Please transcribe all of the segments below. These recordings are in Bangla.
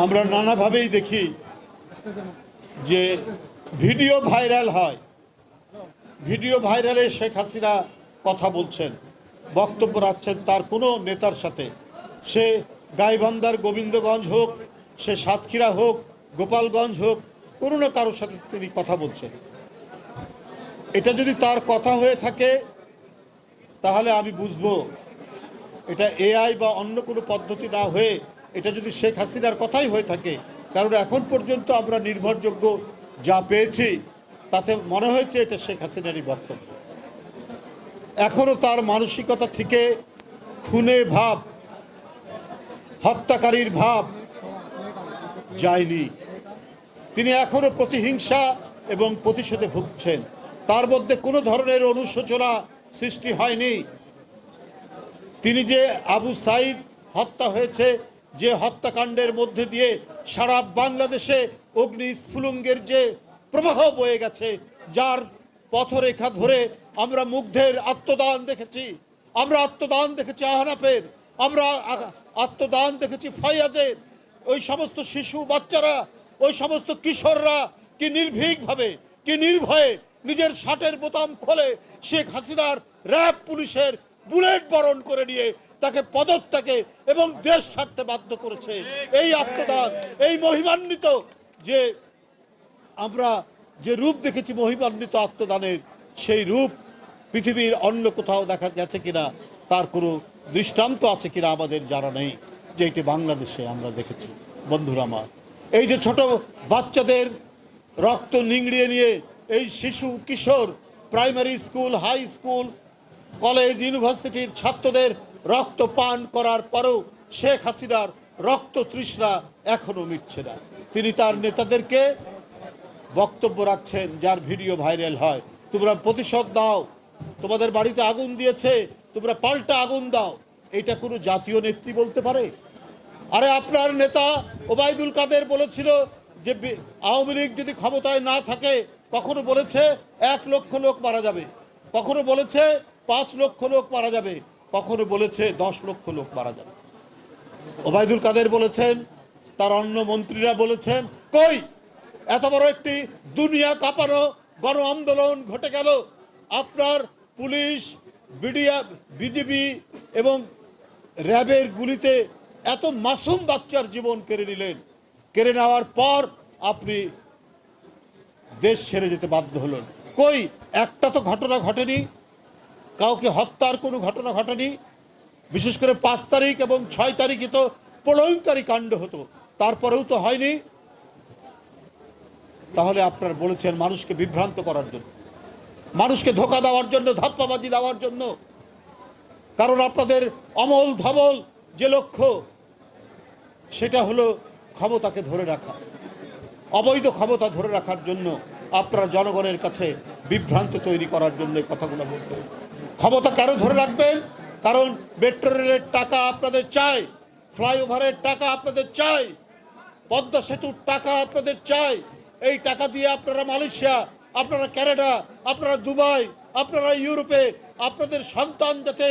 আমরা নানাভাবেই দেখি যে ভিডিও ভাইরাল হয়, ভিডিও ভাইরালে শেখ হাসিনা কথা বলছেন, বক্তব্য রাখছেন তার কোনো নেতার সাথে, সে গাইবান্ধার গোবিন্দগঞ্জ হোক, সে সাতক্ষীরা হোক, গোপালগঞ্জ হোক, কোনো না কারোর সাথে তিনি কথা বলছেন। এটা যদি তার কথা হয়ে থাকে তাহলে আমি বুঝবো এটা এআই বা অন্য কোনো পদ্ধতি না হয়ে এটা যদি শেখ হাসিনার কথাই হয়ে থাকে। কারণ এখন পর্যন্ত আমরা নির্ভরযোগ্য যা পেয়েছি তাতে মনে হয়েছে এটা শেখ হাসিনারই বক্তব্য। এখনও তার মানসিকতা থেকে খুনে ভাব, হত্যাকারীর ভাব যায়নি। তিনি এখনও প্রতিহিংসা এবং প্রতিশোধে ভুগছেন। তার মধ্যে কোনো ধরনের অনুশোচনা সৃষ্টি হয়নি। তিনি যে আবু সাইদ হত্যা হয়েছে, যে হত্যাকাণ্ডের মধ্যে দিয়ে সারা বাংলাদেশে অগ্নিস্ফুলিঙ্গের যে প্রবাহ বয়ে গেছে, যার পথরেখা ধরে আমরা মুগ্ধের আত্মদান দেখেছি, আমরা আত্মদান দেখেছি আহনাফের, আমরা আত্মদান দেখেছি ফয়াজের, ওই সমস্ত শিশু বাচ্চারা, ওই সমস্ত কিশোররা কি নির্ভীকভাবে, কি নির্ভয়ে নিজের শার্টের বোতাম খোলে শেখ হাসিনার র্যাব পুলিশের বুলেট বরণ করে নিয়ে তাকে পদত্যাগে এবং দেশ ছাড়তে বাধ্য করেছে। এই আত্মদান, এই মহিমান্বিত যে আমরা যে রূপ দেখেছি মহিমান্বিত আত্মদানের, সেই রূপ পৃথিবীর অন্য কোথাও দেখা গেছে কিনা তার কোনো দৃষ্টান্ত আছে কিনা আমাদের জানা নেই, যে এটি বাংলাদেশে আমরা দেখেছি। বন্ধুরা আমার, এই যে ছোট বাচ্চাদের রক্ত নিংড়িয়ে নিয়ে এই শিশু কিশোর, primary school, high school, college, ইউনিভার্সিটির ছাত্রদের রক্ত পান করার পরেও শেখ হাসিনার রক্ত তৃষ্ণা এখনো মিটছে না। তিনি তার নেতাদেরকে বক্তব্য রাখছেন যার ভিডিও ভাইরাল হয়, তোমরা প্রতিশোধ দাও, তোমাদের বাড়িতে আগুন দিয়েছে, তোমরা পাল্টা আগুন দাও। এটা কোনো জাতীয় নেত্রী বলতে পারে? আরে আপনার নেতা ওবায়দুল কাদের বলেছিল যে আওয়ামী লীগ যদি ক্ষমতায় না থাকে, কখনো বলেছে 1 লক্ষ লোক মারা যাবে, কখনো বলেছে 5 লক্ষ লোক মারা যাবে, কখনো বলেছে 10 লক্ষ লোক মারা যাবে। ওবায়দুল কাদের বলেছেন, তার অন্য মন্ত্রীরা বলেছেন। কই এত বড় একটি দুনিয়া কাঁপানো গণ আন্দোলন ঘটে গেল, আপনার পুলিশ, বিজিবি এবং র্যাবের গুলিতে এত মাসুম বাচ্চার জীবন কেড়ে নিলেন, কেড়ে নেওয়ার পর আপনি দেশ ছেড়ে যেতে বাধ্য হলেন। কই একটা তো ঘটনা ঘটেনি, কাউকে হত্যার কোনো ঘটনা ঘটেনি। বিশেষ করে 5 তারিখ এবং 6 তারিখে তো প্রলয়ঙ্কারী কাণ্ড হতো, তারপরেও তো হয়নি। তাহলে আপনারা বলেছেন মানুষকে বিভ্রান্ত করার জন্য, মানুষকে ধোঁকা দেওয়ার জন্য, ধাপ্পাবাজি দেওয়ার জন্য। কারণ আপনাদের অমল ধবল যে লক্ষ্য, সেটা হলো ক্ষমতাকে ধরে রাখা, অবৈধ ক্ষমতা ধরে রাখার জন্য আপনারা জনগণের কাছে বিভ্রান্ত তৈরি করার জন্য কথাগুলো বলতেন। ক্ষমতা কেন ধরে রাখবেন? কারণ মেট্রো রেলের টাকা আপনাদের চাই, ফ্লাইওভারের টাকা আপনাদের চাই, পদ্মা সেতুর টাকা আপনাদের চাই। এই টাকা দিয়ে আপনারা মালয়েশিয়া, আপনারা কানাডা, আপনারা দুবাই, আপনারা ইউরোপে আপনাদের সন্তান যাতে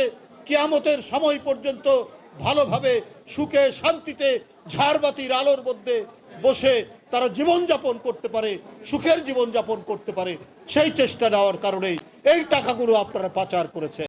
কিয়ামতের সময় পর্যন্ত ভালোভাবে সুখে শান্তিতে ঝাড়বাতির আলোর মধ্যে বসে তারা জীবনযাপন করতে পারে, সুখের জীবনযাপন করতে পারে, সেই চেষ্টা নেওয়ার কারণেই এই টাকাগুলো আপনারা পাচার করেছে।